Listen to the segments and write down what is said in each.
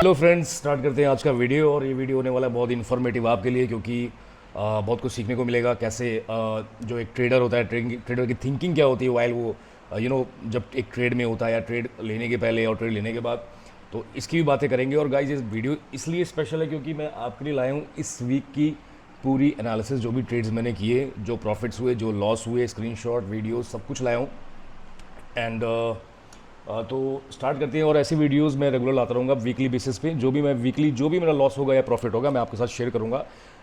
Hello friends, start करते हैं आज का वीडियो। और ये वीडियो होने वाला है बहुत इन्फॉर्मेटिव आपके लिए, क्योंकि बहुत कुछ सीखने को मिलेगा कैसे जो एक ट्रेडर होता है, ट्रेडर की थिंकिंग क्या होती है वाइल वो जब एक ट्रेड में होता है या ट्रेड लेने के पहले और ट्रेड लेने के बाद। तो इसकी भी बातें करेंगे। और गाइज इस वीडियो इसलिए स्पेशल है क्योंकि मैं आपके लिए लाया हूँ इस वीक की पूरी एनालिसिस, जो भी ट्रेड्स मैंने किए, जो प्रॉफिट्स हुए, जो लॉस हुए, स्क्रीनशॉट, वीडियो, सब कुछ लाया हूँ। एंड तो स्टार्ट करते हैं। और ऐसी वीडियोस मैं रेगुलर लाता रहूँगा वीकली बेसिस पे। जो भी मैं वीकली जो भी मेरा लॉस होगा या प्रॉफिट होगा मैं आपके साथ शेयर करूँगा,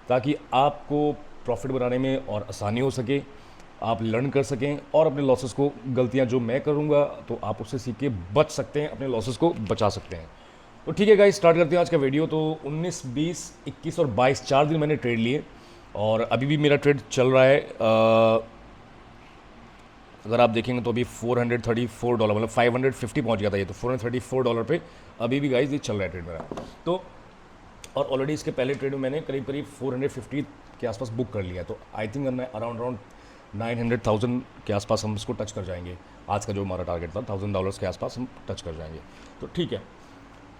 ताकि आपको प्रॉफिट बनाने में और आसानी हो सके, आप लर्न कर सकें और अपने लॉसेस को, गलतियाँ जो मैं करूँगा तो आप उससे सीख के बच सकते हैं, अपने लॉसेस को बचा सकते हैं। तो ठीक है गाइस, स्टार्ट करते हैं आज का वीडियो। तो 19, 20, 21 और 22 4 दिन मैंने ट्रेड लिए और अभी भी मेरा ट्रेड चल रहा है। अगर आप देखेंगे तो अभी $434, मतलब 550 पहुंच गया था ये, तो $434 पे अभी भी गाइज ये चल रहा है ट्रेड मेरा। तो और ऑलरेडी इसके पहले ट्रेड में मैंने करीब करीब 450 के आसपास बुक कर लिया है। तो आई थिंक अराउंड 900,000 के आसपास हम इसको टच कर जाएंगे। आज का जो हमारा टारगेट था $1,000 के आसपास हम टच कर जाएंगे। तो ठीक है,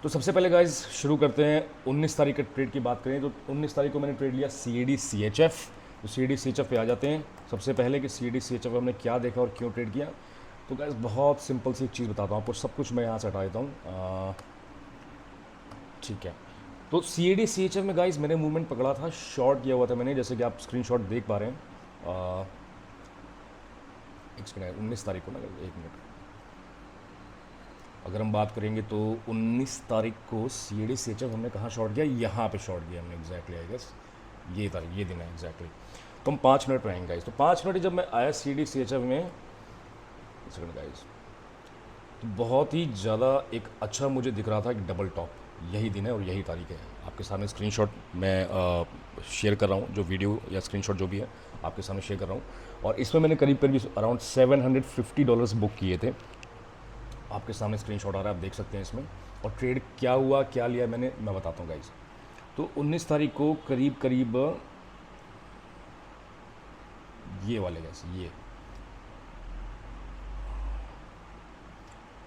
तो सबसे पहले गाइज शुरू करते हैं। 19 तारीख के ट्रेड की बात करें तो 19 तारीख को मैंने ट्रेड लिया CAD CHF। तो CAD CHF पे आ जाते हैं। सबसे पहले कि CAD CHF में हमने क्या देखा और क्यों ट्रेड किया। तो गाइज बहुत सिंपल सी एक चीज़ बताता हूँ आपको, सब कुछ मैं यहाँ से हटा देता हूँ। ठीक है, तो CAD CHF में गाइज मैंने मूवमेंट पकड़ा था, शॉर्ट किया हुआ था मैंने, जैसे कि आप स्क्रीनशॉट देख पा रहे हैं। एक सेकंड, 19 तारीख को ना, एक मिनट, अगर हम बात करेंगे तो 19 तारीख को CAD CHF हमने कहाँ शॉर्ट किया, यहाँ पे शॉर्ट किया हमने एग्जैक्टली, आई गेस ये तारीख, ये दिन है एग्जैक्टली। तो हम 5 मिनट रहेंगे गाइस। तो 5 मिनट जब मैं आया CAD CHF में, सेकंड गाइस, तो बहुत ही ज़्यादा एक अच्छा मुझे दिख रहा था कि डबल टॉप, यही दिन है और यही तारीख है। आपके सामने स्क्रीनशॉट मैं शेयर कर रहा हूँ, जो वीडियो या स्क्रीनशॉट जो भी है आपके सामने शेयर कर रहा हूँ। और इसमें मैंने करीब करीब अराउंड $750 बुक किए थे। आपके सामने स्क्रीनशॉट आ रहा है, आप देख सकते हैं इसमें। और ट्रेड क्या हुआ, क्या लिया मैंने, मैं बताता हूँ गाइस। तो 19 तारीख को करीब करीब ये वाले गाइस, ये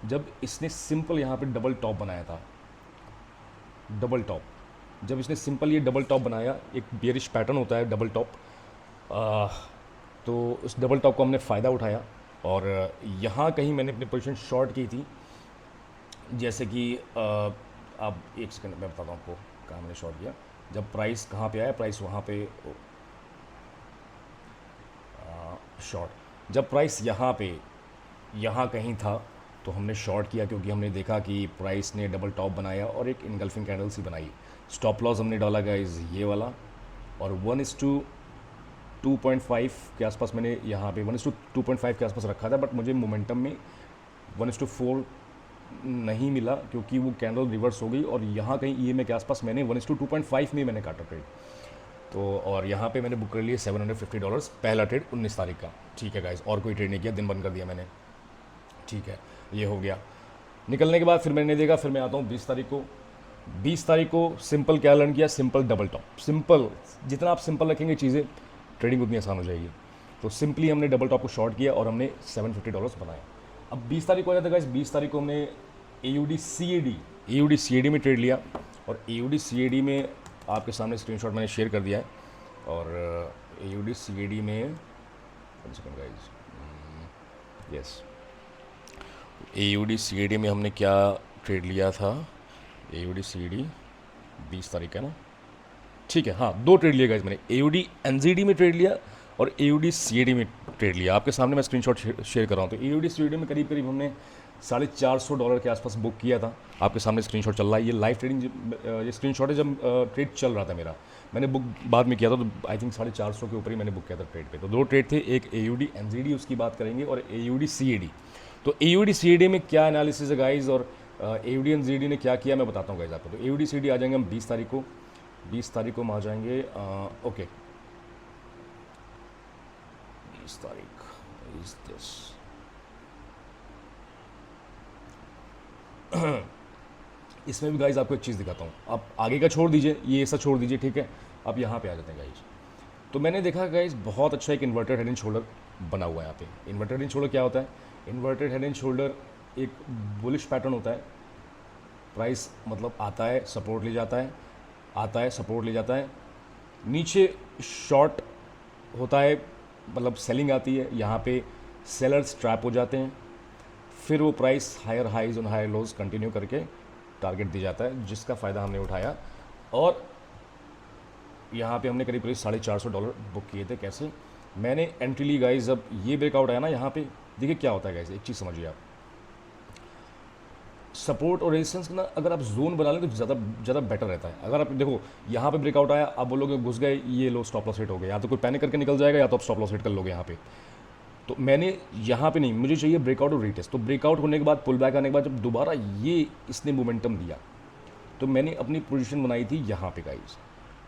जब इसने सिंपल यहाँ पे डबल टॉप बनाया था, डबल टॉप, जब इसने सिंपल ये डबल टॉप बनाया, एक बेयरिश पैटर्न होता है डबल टॉप, तो उस डबल टॉप को हमने फ़ायदा उठाया और यहाँ कहीं मैंने अपनी पोजीशन शॉर्ट की थी। जैसे कि आप एक सेकंड मैं बताता हूँ आपको कहाँ मैंने शॉर्ट किया। जब प्राइस कहाँ पे आया, प्राइस वहाँ पे शॉर्ट, जब प्राइस यहाँ पे, यहाँ कहीं था तो हमने शॉर्ट किया, क्योंकि हमने देखा कि प्राइस ने डबल टॉप बनाया और एक इनगल्फिंग कैंडल सी बनाई। स्टॉप लॉस हमने डाला गाइस ये वाला, और 1:2.5 के आसपास मैंने यहाँ पे 1:2.5 के आसपास रखा था। बट मुझे मोमेंटम में 1:4 नहीं मिला, क्योंकि वो कैंडल रिवर्स हो गई और यहाँ कहीं EMA के आसपास मैंने 1:2.5 में मैंने काटा ट्रेड। तो और यहाँ पे मैंने बुक कर लिए $750, पहला ट्रेड 19 तारीख का। ठीक है गाइस, और कोई ट्रेड नहीं किया, दिन बंद कर दिया मैंने। ठीक है, ये हो गया। निकलने के बाद फिर मैंने देखा, फिर मैं आता हूँ 20 तारीख को। 20 तारीख को सिंपल क्या लर्न किया, सिंपल डबल टॉप। सिंपल, जितना आप सिंपल रखेंगे चीज़ें, ट्रेडिंग उतनी आसान हो जाएगी। तो सिंपली हमने डबल टॉप को शॉर्ट किया और हमने $750 बनाया। अब 20 तारीख को आ जाता है गाइस। 20 तारीख को हमने AUD CAD में ट्रेड लिया, और AUD CAD में आपके सामने स्क्रीनशॉट मैंने शेयर कर दिया है। और AUD CAD में गाइस, यस, AUD CAD में हमने क्या ट्रेड लिया था, AUD CAD 20 तारीख है ना, ठीक है, हाँ, 2 ट्रेड लिए गाइस मैंने। AUD NZD में ट्रेड लिया और AUD CAD में ट्रेड लिया। आपके सामने मैं स्क्रीनशॉट शेयर कर रहा हूँ। तो AUD CAD में करीब करीब हमने $450 के आसपास बुक किया था। आपके सामने स्क्रीनशॉट चल रहा है, ये लाइव ट्रेडिंग, ये स्क्रीनशॉट है जब ट्रेड चल रहा था मेरा। मैंने बुक बाद में किया था, तो आई थिंक 450 के ऊपर ही मैंने बुक किया था ट्रेड पे। तो 2 ट्रेड थे, एक AUD NZD उसकी बात करेंगे, और AUD CAD। तो AUD CAD में क्या एनालिसिस है गाइज, और AUD NZD ने क्या किया मैं बताता हूँ गाइज आपको। तो AUD CAD आ जाएंगे हम 20 तारीख को। 20 तारीख को हम आ जाएंगे, ओके, 20 तारीख इज दिस। इसमें भी गाइज आपको एक चीज़ दिखाता हूँ। आप आगे का छोड़ दीजिए, ये ऐसा छोड़ दीजिए, ठीक है। आप यहाँ पे आ जाते हैं गाइज। तो मैंने देखा गाइज बहुत अच्छा एक इन्वर्टेड हेड एंड शोल्डर बना हुआ है यहाँ पे। इन्वर्टेड हेड एंड शोल्डर क्या होता है? इन्वर्टेड हेड एंड शोल्डर एक बुलिश पैटर्न होता है, प्राइस मतलब आता है सपोर्ट ले जाता है, आता है सपोर्ट ले जाता है, नीचे शॉर्ट होता है, मतलब सेलिंग आती है, यहाँ पे सेलर्स ट्रैप हो जाते हैं, फिर वो प्राइस हायर हाइज और हायर लोज कंटिन्यू करके टारगेट दिया जाता है, जिसका फ़ायदा हमने उठाया। और यहाँ पे हमने करीब करीब $450 बुक किए थे। कैसे मैंने एंट्री ली गाइज, जब ये ब्रेकआउट आया ना यहाँ पे, देखिए क्या होता है गाइज, एक चीज़ समझिए आप, सपोर्ट और रेजिस्टेंस ना अगर आप जोन बना लें तो ज़्यादा बेटर रहता है। अगर आप देखो यहाँ पे ब्रेकआउट आया, आप बोलोगे घुस गए, ये लो स्टॉप लॉस हिट हो गया, या तो कोई पैनिक करके निकल जाएगा या तो आप स्टॉप लॉस हिट कर लोगे यहाँ पे। तो मैंने यहाँ पे नहीं, मुझे चाहिए ब्रेकआउट और रीटेस्ट। तो ब्रेकआउट होने के बाद, पुल बैक आने के बाद, जब दोबारा ये इसने मोमेंटम दिया तो मैंने अपनी पोजीशन बनाई थी यहाँ पे गाइस,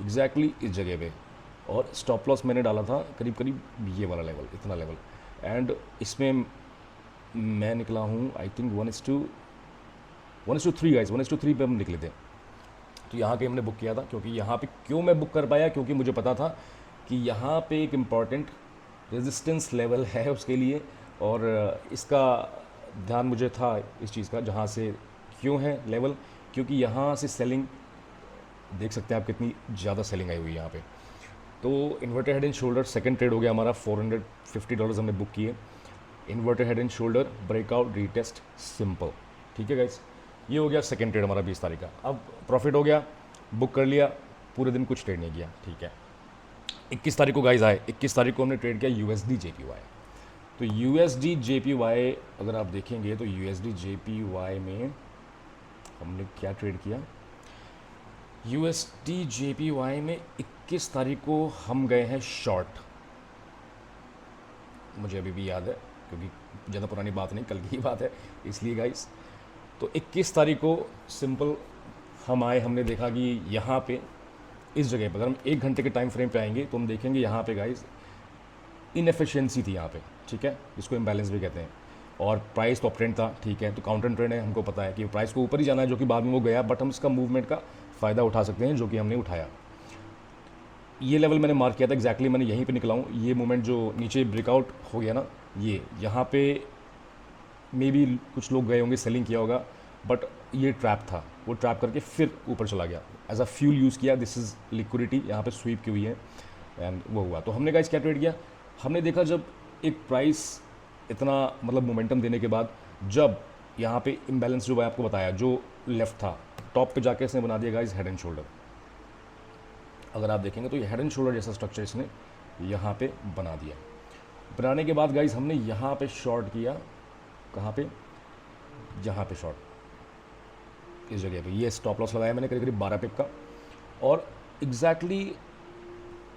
एग्जैक्टली इस जगह पे, और स्टॉप लॉस मैंने डाला था करीब करीब ये वाला लेवल, इतना लेवल। एंड इसमें मैं निकला हूँ आई थिंक 1:3 गाइस, 1:3 पे हम निकले थे। तो यहाँ के हमने बुक किया था, क्योंकि यहाँ पे क्यों मैं बुक कर पाया, क्योंकि मुझे पता था कि यहाँ पे एक इम्पॉर्टेंट रेजिस्टेंस लेवल है उसके लिए, और इसका ध्यान मुझे था इस चीज़ का, जहाँ से क्यों है लेवल, क्योंकि यहाँ से सेलिंग देख सकते हैं आप कितनी ज़्यादा सेलिंग आई हुई है यहाँ पे। तो inverted head and shoulder second trade हो गया हमारा, $450 हमने बुक किए। Inverted head and shoulder, breakout, retest, simple. ठीक है गाइस, ये हो गया सेकंड ट्रेड हमारा 20 तारीख का। अब प्रॉफिट हो गया, बुक कर लिया, पूरे दिन कुछ ट्रेड नहीं किया। ठीक है, 21 तारीख को गाइस आए, 21 तारीख को हमने ट्रेड किया USD JPY। तो USD JPY अगर आप देखेंगे तो USD JPY में हमने क्या ट्रेड किया, USD JPY में 21 तारीख को हम गए हैं शॉर्ट, मुझे अभी भी याद है क्योंकि ज़्यादा पुरानी बात नहीं, कल की ही बात है, इसलिए गाइस। तो 21 तारीख को सिंपल हम आए, हमने देखा कि यहाँ पे इस जगह पर अगर हम 1 घंटे के टाइम फ्रेम पे आएंगे तो हम देखेंगे यहाँ पे गाइस इनएफिशिएंसी थी यहाँ पे, ठीक है, जिसको इम्बैलेंस भी कहते हैं। और प्राइस तो अपट्रेंड था, ठीक है, तो काउंटर ट्रेंड है, हमको पता है कि प्राइस को ऊपर ही जाना है, जो कि बाद में वो गया, बट हम इसका मूवमेंट का फ़ायदा उठा सकते हैं, जो कि हमने उठाया। ये लेवल मैंने मार्क किया था एग्जैक्टली, मैंने यहीं पे निकला हूँ। ये मूवमेंट जो नीचे ब्रेकआउट हो गया ना, ये यहाँ पे मे बी कुछ लोग गए होंगे, सेलिंग किया होगा, बट ये ट्रैप था, वो ट्रैप करके फिर ऊपर चला गया, एज अ फ्यूल यूज़ किया। दिस इज़ लिक्विडिटी, यहाँ पे स्वीप की हुई है एंड वो हुआ। तो हमने गाइस क्या ट्रेड किया, हमने देखा जब एक प्राइस इतना मतलब मोमेंटम देने के बाद, जब यहाँ पे इम्बैलेंस जो मैं आपको बताया, जो लेफ्ट था, टॉप पे जाके इसने बना दिया गाइस हेड एंड शोल्डर। अगर आप देखेंगे तो ये हेड एंड शोल्डर जैसा स्ट्रक्चर इसने यहाँ पे बना दिया। बनाने के बाद गाइस हमने यहाँ पे शॉर्ट किया, कहाँ पे, यहाँ पे शॉर्ट, इस जगह पे। ये स्टॉप लॉस लगाया मैंने करीब करीब 12 पिप का, और एग्जैक्टली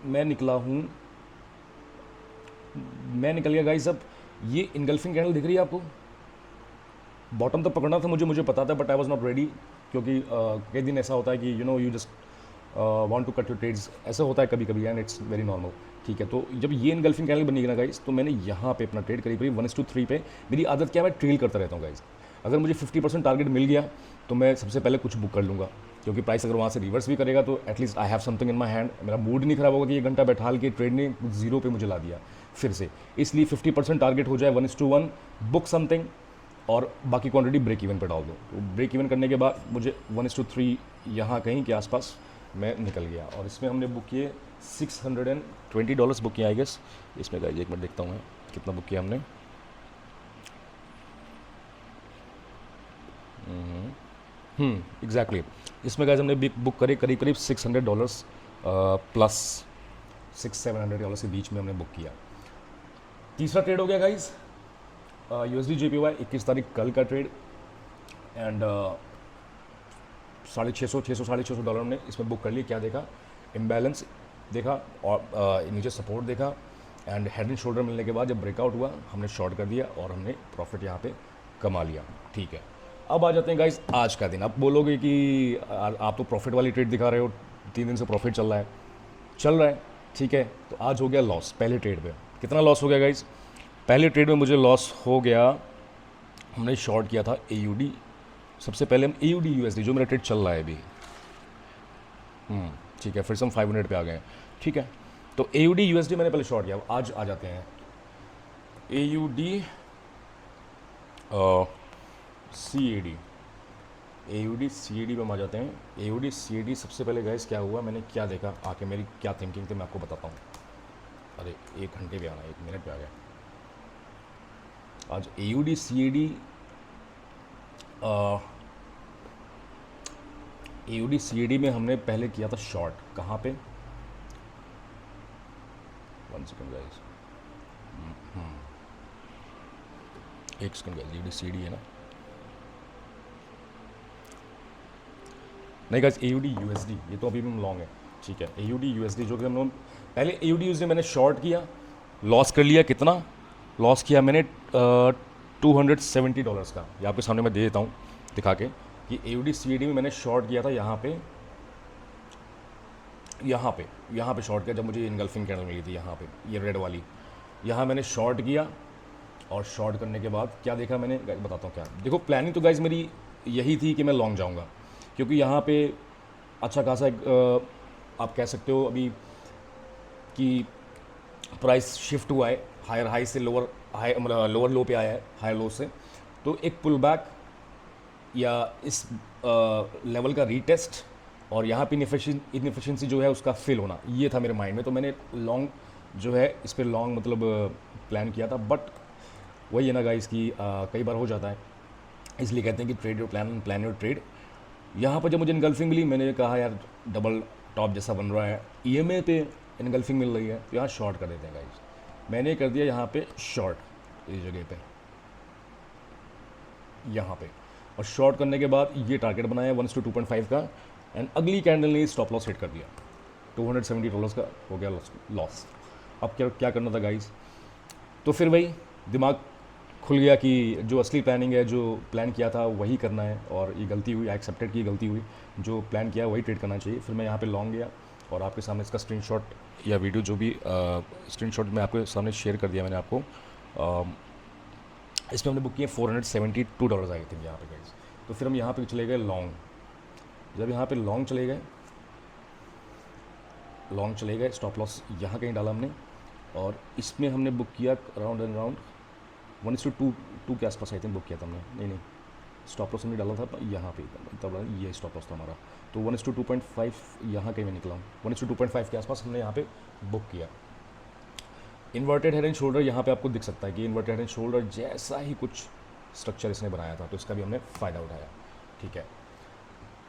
मैं निकला हूँ, मैं निकल गया गाइस। अब ये इनगल्फिंग कैंडल दिख रही है आपको, बॉटम तक पकड़ना था मुझे पता था, but I was not ready, क्योंकि कई दिन ऐसा होता है कि you just want to cut your trades, ऐसा होता है कभी कभी एंड इट्स वेरी नॉर्मल। ठीक है, तो जब ये इनगल्फिंग कैंडल बनी ना गाइस, तो मैंने यहाँ पे अपना ट्रेड करीब करीब 1:3 पे, मेरी आदत क्या है, मैं ट्रेल करता रहता हूँ गाइस। अगर मुझे 50% टारगेट मिल गया तो मैं सबसे पहले कुछ बुक कर लूँगा, क्योंकि प्राइस अगर वहाँ से रिवर्स भी करेगा तो at least I have something in my hand. मेरा मूड नहीं खराब होगा कि 1 घंटा बैठाल के ट्रेड ने 0 पे मुझे ला दिया फिर से। इसलिए 50% टारगेट हो जाए, 1:1 बुक समथिंग, और बाकी क्वांटिटी ब्रेक इवन पर डाल दो। तो ब्रेक इवन करने के बाद मुझे 1:3 यहाँ कहीं के आसपास मैं निकल गया, और इसमें हमने बुक किए $620 बुक किया आई गेस। इसमें गाइस एक मिनट देखता हूँ मैं कितना बुक किया हमने। एग्जैक्टली इसमें गाइस हमने बुक करे करीब करीब $600 प्लस $600-700 के बीच में हमने बुक किया। तीसरा ट्रेड हो गया गाइस USD JPY, 21 तारीख कल का ट्रेड, एंड $650 हमने इसमें बुक कर लिया। क्या देखा, इम्बैलेंस देखा, और नीचे सपोर्ट देखा, एंड हेड एंड शोल्डर मिलने के बाद जब ब्रेकआउट हुआ हमने शॉर्ट कर दिया और हमने प्रॉफिट यहाँ पे कमा लिया। ठीक है, अब आ जाते हैं गाइस आज का दिन। आप बोलोगे कि आप तो प्रॉफिट वाली ट्रेड दिखा रहे हो, 3 दिन से प्रॉफिट चल रहा है, ठीक है। तो आज हो गया लॉस पहले ट्रेड पे। कितना लॉस हो गया गाइस, पहले ट्रेड में मुझे लॉस हो गया, हमने शॉर्ट किया था AUD, सबसे पहले हम AUD USD, जो मेरा ट्रेड चल रहा है अभी, ठीक है, फिर से हम 500 पे आ गए। ठीक है, तो AUD USD मैंने पहले शॉर्ट किया। आज आ जाते हैं AUD CAD। A U D C A D में हम आ जाते हैं। A U D C A D सबसे पहले गैस क्या हुआ, मैंने क्या देखा आके, मेरी क्या थिंकिंग थी मैं आपको बताता हूँ। अरे 1 घंटे पे आना, 1 मिनट पे आ गया। आज A U D C A D A U D C A D में हमने पहले किया था शॉर्ट, कहाँ पे, 1 second guys, 1 second guys, A U D C A D है ना, नहीं guys A U D U S D, ये तो अभी भी लॉन्ग है, ठीक है। A U D U S D जो कि हम लोग पहले ए यू डी यूज मैंने शॉर्ट किया, लॉस कर लिया, कितना लॉस किया मैंने, $270 का। ये आपके सामने मैं दे देता हूँ दिखा के कि A U D C A D में मैंने शॉर्ट किया था यहाँ पे शॉर्ट किया जब मुझे इनगल्फिंग कैंडल मिली थी यहाँ पे, ये रेड वाली, यहाँ मैंने शॉर्ट किया। और शॉर्ट करने के बाद क्या देखा मैंने, बताता हूँ क्या देखो। प्लानिंग तो गाइज मेरी यही थी कि मैं लॉन्ग जाऊँगा, क्योंकि यहाँ पे अच्छा खासा आप कह सकते हो अभी कि प्राइस शिफ्ट हुआ है, हायर हाई से लोअर हाई, मतलब लोअर लो पे आया है हायर लो से, तो एक पुल बैक या इस लेवल का रीटेस्ट और यहाँ पे इनफिशिएंसी जो है उसका फिल होना, ये था मेरे माइंड में। तो मैंने लॉन्ग जो है इस पर लॉन्ग मतलब प्लान किया था। बट वही है ना गाइस कि कई बार हो जाता है, इसलिए कहते हैं कि trade your plan, plan your trade. यहाँ पर जब मुझे इनगल्फिंग मिली, मैंने कहा यार डबल टॉप जैसा बन रहा है, ईएमए पे इनगल्फिंग मिल रही है, तो यहाँ शॉर्ट कर देते हैं गाइस। मैंने कर दिया यहाँ पे शॉर्ट, इस जगह पे, यहाँ पे, और शॉर्ट करने के बाद ये टारगेट बनाया 1:2.5 का, एंड अगली कैंडल ने स्टॉप लॉस हिट कर दिया, $270 का हो गया लॉस। अब क्या करना था गाइस, तो फिर वही दिमाग खुल गया कि जो असली प्लानिंग है, जो प्लान किया था वही करना है, और ये गलती हुई, एक्सेप्टेड की गलती हुई, जो प्लान किया वही ट्रेड करना चाहिए। फिर मैं यहाँ पे लॉन्ग गया और आपके सामने इसका स्क्रीनशॉट या वीडियो जो भी स्क्रीनशॉट मैं आपके सामने शेयर कर दिया मैंने आपको। इसमें हमने बुक किए $472 आए थे यहाँ पे गाइस। तो फिर हम यहाँ पे चले गए लॉन्ग। जब यहाँ पे लॉन्ग चले गए, स्टॉप लॉस यहाँ कहीं डाला हमने, और इसमें हमने बुक किया अराउंड एंड अराउंड 1:2 के आसपास आई थिंक बुक किया था हमने। नहीं, स्टॉप लॉस हमने डाला था यहाँ पे, तब ये स्टॉप लॉस था हमारा। तो 1:2.5 यहाँ कहीं मैं निकला हूँ, 1:2.5 के आसपास हमने यहाँ पे बुक किया। इन्वर्टेड हेड एंड शोल्डर यहाँ पे आपको दिख सकता है कि इन्वर्टेड हेड एंड शोल्डर जैसा ही कुछ स्ट्रक्चर इसने बनाया था, तो इसका भी हमने फ़ायदा उठाया, ठीक है।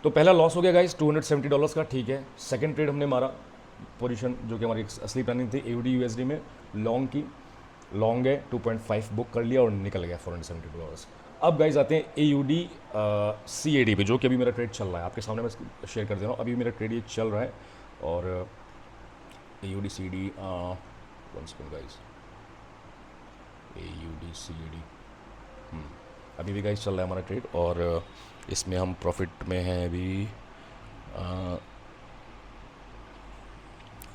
तो पहला लॉस हो गया गाइस $270 का, ठीक है। सेकंड ट्रेड हमने मारा पोजीशन जो कि हमारी असली प्लानिंग थी AUD USD में लॉन्ग की, लॉन्ग है 2.5 बुक कर लिया और निकल गया $472। अब गाइस आते हैं AUD CAD पे, जो कि अभी मेरा ट्रेड चल रहा है, आपके सामने मैं शेयर कर दे रहा हूँ। अभी मेरा ट्रेड ये चल रहा है, और AUD CAD 1 second guys, AUD CAD अभी भी गाइस चल रहा है हमारा ट्रेड, और इसमें हम प्रॉफिट में हैं अभी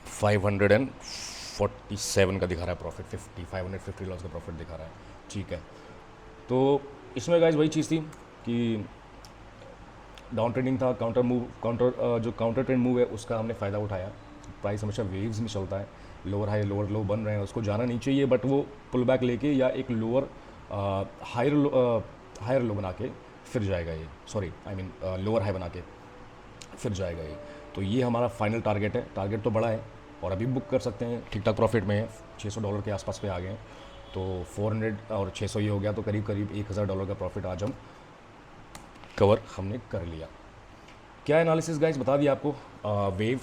547 का दिखा रहा है प्रॉफिट, $550 का प्रॉफिट दिखा रहा है, ठीक है। तो इसमें गाइस वही चीज़ थी कि डाउन ट्रेंडिंग था, जो काउंटर ट्रेंड मूव है उसका हमने फ़ायदा उठाया। प्राइस हमेशा वेव्स में चलता है, लोअर हाई लोअर लो बन रहे हैं, उसको जाना नहीं चाहिए, बट वो पुल बैक लेके या एक लोअर हायर लो बना के फिर जाएगा ये, लोअर हाई बना के फिर जाएगा ये। तो ये हमारा फाइनल टारगेट है। टारगेट तो बड़ा है और अभी बुक कर सकते हैं, ठीक ठाक प्रॉफिट में है, $600 के आसपास पे आ गए हैं। तो 400 और 600 ये हो गया, तो करीब करीब $1000 का प्रॉफिट आज हम कवर हमने कर लिया। क्या एनालिसिस गाइस बता दिया आपको। वेव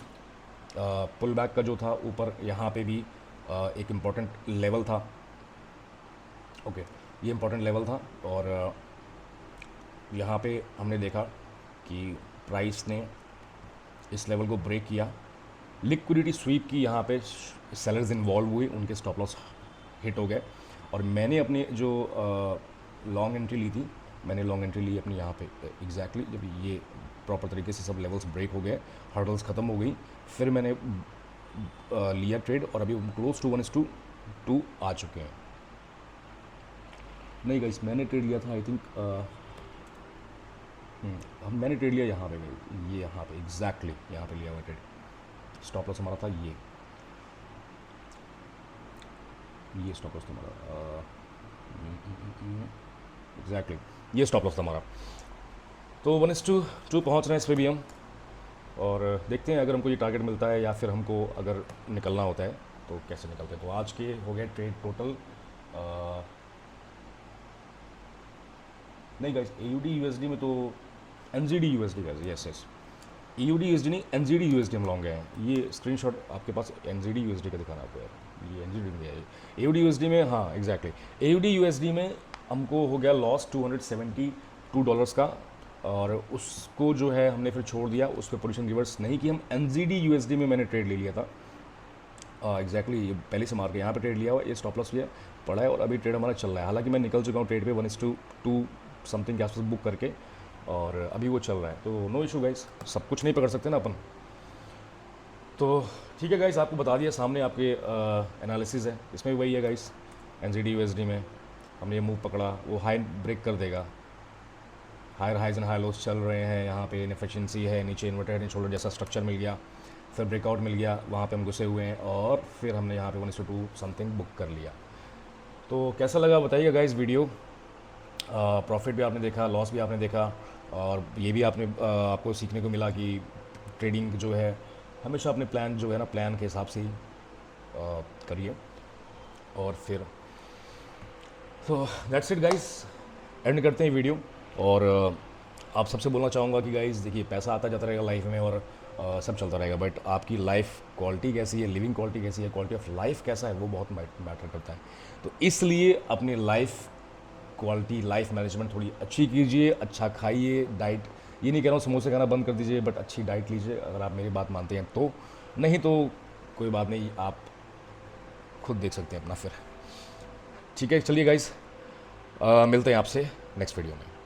पुल बैक का जो था ऊपर, यहाँ पे भी एक इम्पॉर्टेंट लेवल था, ओके, ये इम्पॉर्टेंट लेवल था, और यहाँ पे हमने देखा कि प्राइस ने इस लेवल को ब्रेक किया, लिक्विडिटी स्वीप की, यहाँ पे सेलर्स इन्वॉल्व हुए, उनके स्टॉप लॉस हिट हो गए, और मैंने अपने जो लॉन्ग एंट्री ली थी, मैंने लॉन्ग एंट्री ली अपनी यहाँ पे एग्जैक्टली जब ये प्रॉपर तरीके से सब लेवल्स ब्रेक हो गए, हर्डल्स ख़त्म हो गई, फिर मैंने लिया ट्रेड, और अभी क्लोज टू 1:2 आ चुके हैं। नहीं गाइस, मैंने ट्रेड लिया था आई थिंक, मैंने ट्रेड लिया यहाँ पे, ये यहाँ पे एग्जैक्टली यहाँ पे लिया हुआ ट्रेड, स्टॉप लॉस हमारा था ये स्टॉप लॉस था हमारा, एग्जैक्टली ये स्टॉप लॉस था हमारा। तो 1:2 पहुँच रहे हैं इस पर भी हम, और देखते हैं अगर हमको ये टारगेट मिलता है या फिर हमको अगर निकलना होता है तो कैसे निकलते हैं। तो आज के हो गए ट्रेड टोटल नहीं गाइस, AUD USD में तो NZD USD guys, yes yes, AUD USD नहीं, NZD USD हम लॉन्ग गए हैं। ये स्क्रीनशॉट आपके पास NZD USD का दिखाना आपको यार, ये NZD नहीं है, AUD USD में, हाँ एग्जैक्टली, AUD USD में हमको हो गया लॉस $272 का, और उसको जो है हमने फिर छोड़ दिया, उस पर पोजीशन रिवर्स नहीं की हम। NZD USD में मैंने ट्रेड ले लिया था एग्जैक्टली, ये पहले से मार के यहाँ पे ट्रेड लिया हुआ, ये स्टॉप लॉस लिया पड़ा है, और अभी ट्रेड हमारा चल रहा है। हालांकि मैं निकल चुका हूँ ट्रेड पे 1:2 समथिंग के आसपास बुक करके, और अभी वो चल रहा है, तो नो इशू गाइस, सब कुछ नहीं पकड़ सकते ना अपन। तो ठीक है गाइस, आपको बता दिया, सामने आपके एनालिसिस है, इसमें भी वही है गाइस। NZD USD में हमने ये मूव पकड़ा, वो हाई ब्रेक कर देगा, higher highs and high lows चल रहे हैं, यहाँ पे इनएफिशिएंसी है, नीचे इन्वर्टेड एंड शोल्डर जैसा स्ट्रक्चर मिल गया, फिर ब्रेकआउट मिल गया, वहाँ पे हम घुसे हुए हैं, और फिर हमने यहाँ पे 1:2 समथिंग बुक कर लिया। तो कैसा लगा बताइएगा गाइस वीडियो। प्रॉफिट भी आपने देखा, लॉस भी आपने देखा, और ये भी आपको सीखने को मिला कि ट्रेडिंग जो है हमेशा अपने प्लान जो है ना, प्लान के हिसाब से ही करिए। और फिर तो दैट्स इट गाइस, एंड करते हैं वीडियो। और आप सबसे बोलना चाहूँगा कि गाइस देखिए, पैसा आता जाता रहेगा लाइफ में, और सब चलता रहेगा, बट आपकी लाइफ क्वालिटी कैसी है, लिविंग क्वालिटी कैसी है, क्वालिटी ऑफ लाइफ कैसा है, वो बहुत मैटर करता है। तो इसलिए अपनी लाइफ क्वालिटी, लाइफ मैनेजमेंट थोड़ी अच्छी कीजिए, अच्छा खाइए, डाइट, ये नहीं कह रहा हूँ समोसे खाना बंद कर दीजिए, बट अच्छी डाइट लीजिए अगर आप मेरी बात मानते हैं तो, नहीं तो कोई बात नहीं, आप खुद देख सकते हैं अपना फिर। ठीक है, चलिए गाइस, मिलते हैं आपसे नेक्स्ट वीडियो में।